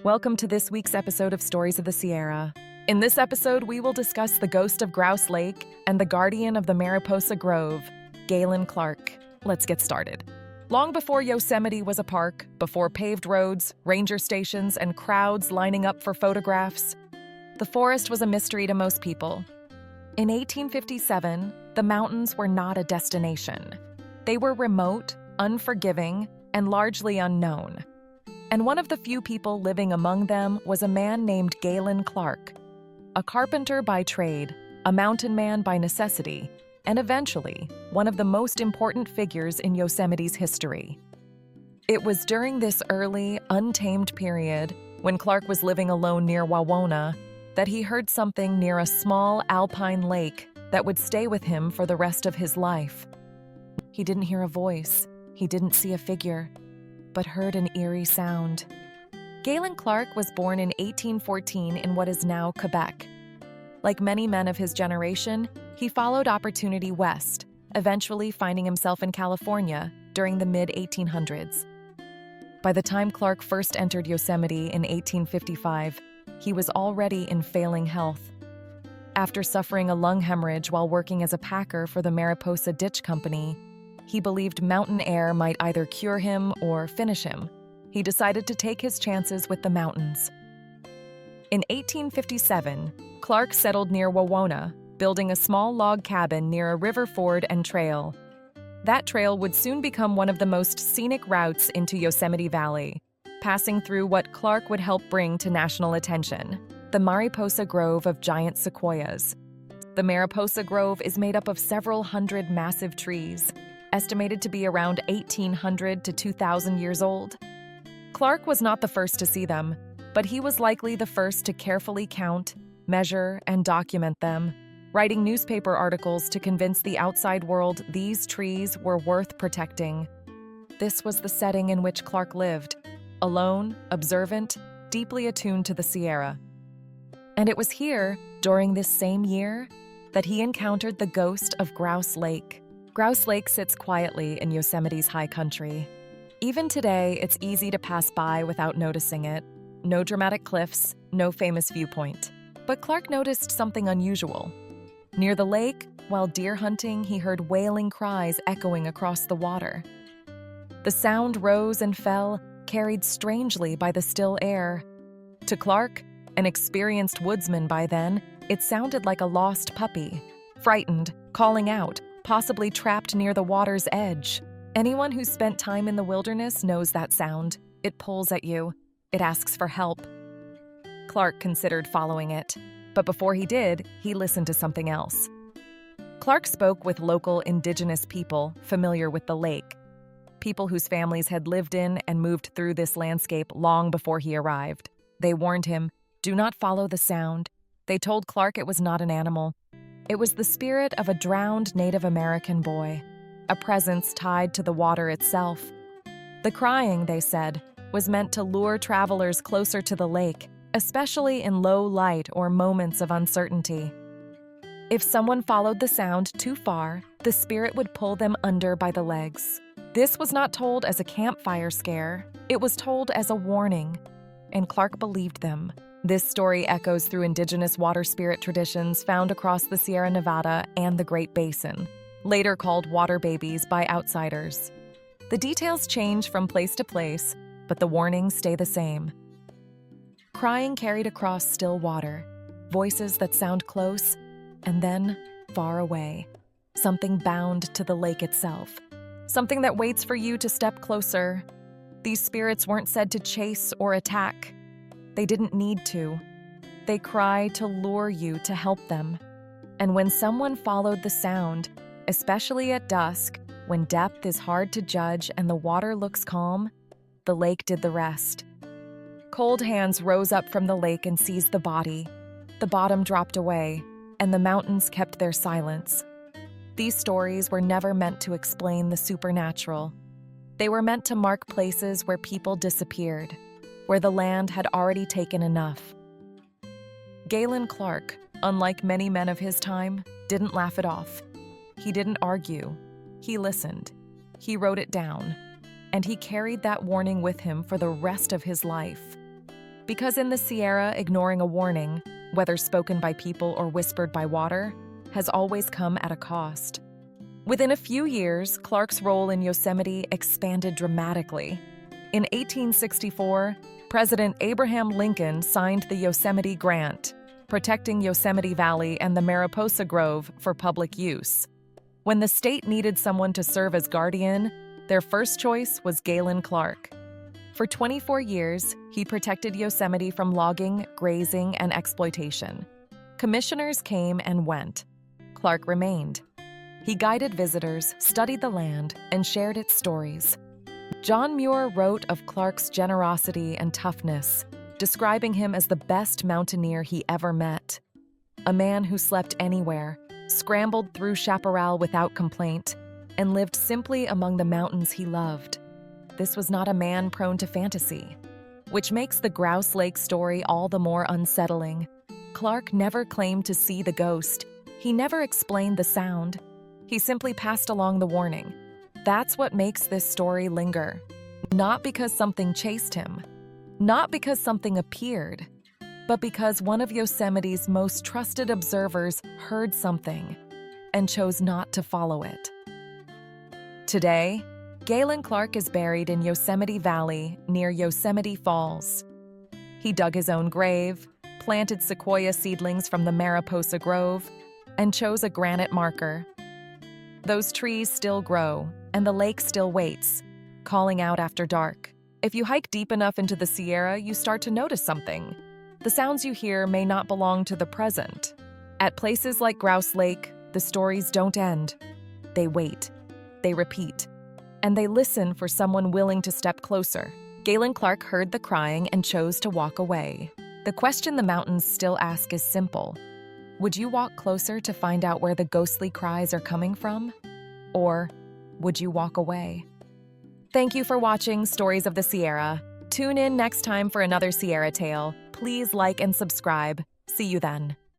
Welcome to this week's episode of Stories of the Sierra. In this episode, we will discuss the ghost of Grouse Lake and the guardian of the Mariposa Grove, Galen Clark. Let's get started. Long before Yosemite was a park, before paved roads, ranger stations, and crowds lining up for photographs, the forest was a mystery to most people. In 1857, the mountains were not a destination. They were remote, unforgiving, and largely unknown. And one of the few people living among them was a man named Galen Clark, a carpenter by trade, a mountain man by necessity, and eventually one of the most important figures in Yosemite's history. It was during this early, untamed period, when Clark was living alone near Wawona, that he heard something near a small alpine lake that would stay with him for the rest of his life. He didn't hear a voice, he didn't see a figure, but heard an eerie sound. Galen Clark was born in 1814 in what is now Quebec. Like many men of his generation, he followed opportunity west, eventually finding himself in California during the mid-1800s. By the time Clark first entered Yosemite in 1855, he was already in failing health. After suffering a lung hemorrhage while working as a packer for the Mariposa Ditch Company, he believed mountain air might either cure him or finish him. He decided to take his chances with the mountains. In 1857, Clark settled near Wawona, building a small log cabin near a river ford and trail. That trail would soon become one of the most scenic routes into Yosemite Valley, passing through what Clark would help bring to national attention, the Mariposa Grove of giant sequoias. The Mariposa Grove is made up of several hundred massive trees, estimated to be around 1,800 to 2,000 years old. Clark was not the first to see them, but he was likely the first to carefully count, measure, and document them, writing newspaper articles to convince the outside world these trees were worth protecting. This was the setting in which Clark lived, alone, observant, deeply attuned to the Sierra. And it was here, during this same year, that he encountered the ghost of Grouse Lake. Grouse Lake sits quietly in Yosemite's high country. Even today, it's easy to pass by without noticing it. No dramatic cliffs, no famous viewpoint. But Clark noticed something unusual. Near the lake, while deer hunting, he heard wailing cries echoing across the water. The sound rose and fell, carried strangely by the still air. To Clark, an experienced woodsman by then, it sounded like a lost puppy, frightened, calling out, possibly trapped near the water's edge. Anyone who's spent time in the wilderness knows that sound. It pulls at you. It asks for help. Clark considered following it, but before he did, he listened to something else. Clark spoke with local Indigenous people familiar with the lake, people whose families had lived in and moved through this landscape long before he arrived. They warned him, "Do not follow the sound." They told Clark it was not an animal. It was the spirit of a drowned Native American boy, a presence tied to the water itself. The crying, they said, was meant to lure travelers closer to the lake, especially in low light or moments of uncertainty. If someone followed the sound too far, the spirit would pull them under by the legs. This was not told as a campfire scare. It was told as a warning, and Clark believed them. This story echoes through Indigenous water spirit traditions found across the Sierra Nevada and the Great Basin, later called water babies by outsiders. The details change from place to place, but the warnings stay the same. Crying carried across still water, voices that sound close, and then far away. Something bound to the lake itself. Something that waits for you to step closer. These spirits weren't said to chase or attack. They didn't need to. They cry to lure you to help them. And when someone followed the sound, especially at dusk, when depth is hard to judge and the water looks calm, the lake did the rest. Cold hands rose up from the lake and seized the body. The bottom dropped away, and the mountains kept their silence. These stories were never meant to explain the supernatural. They were meant to mark places where people disappeared, where the land had already taken enough. Galen Clark, unlike many men of his time, didn't laugh it off. He didn't argue. He listened. He wrote it down. And he carried that warning with him for the rest of his life. Because in the Sierra, ignoring a warning, whether spoken by people or whispered by water, has always come at a cost. Within a few years, Clark's role in Yosemite expanded dramatically. In 1864, President Abraham Lincoln signed the Yosemite Grant, protecting Yosemite Valley and the Mariposa Grove for public use. When the state needed someone to serve as guardian, their first choice was Galen Clark. For 24 years, he protected Yosemite from logging, grazing, and exploitation. Commissioners came and went. Clark remained. He guided visitors, studied the land, and shared its stories. John Muir wrote of Clark's generosity and toughness, describing him as the best mountaineer he ever met. A man who slept anywhere, scrambled through chaparral without complaint, and lived simply among the mountains he loved. This was not a man prone to fantasy, which makes the Grouse Lake story all the more unsettling. Clark never claimed to see the ghost. He never explained the sound. He simply passed along the warning. That's what makes this story linger. Not because something chased him, not because something appeared, but because one of Yosemite's most trusted observers heard something and chose not to follow it. Today, Galen Clark is buried in Yosemite Valley near Yosemite Falls. He dug his own grave, planted sequoia seedlings from the Mariposa Grove, and chose a granite marker. Those trees still grow, and the lake still waits, calling out after dark. If you hike deep enough into the Sierra, you start to notice something. The sounds you hear may not belong to the present. At places like Grouse Lake, the stories don't end. They wait, they repeat, and they listen for someone willing to step closer. Galen Clark heard the crying and chose to walk away. The question the mountains still ask is simple. Would you walk closer to find out where the ghostly cries are coming from? Or would you walk away? Thank you for watching Stories of the Sierra. Tune in next time for another Sierra tale. Please like and subscribe. See you then.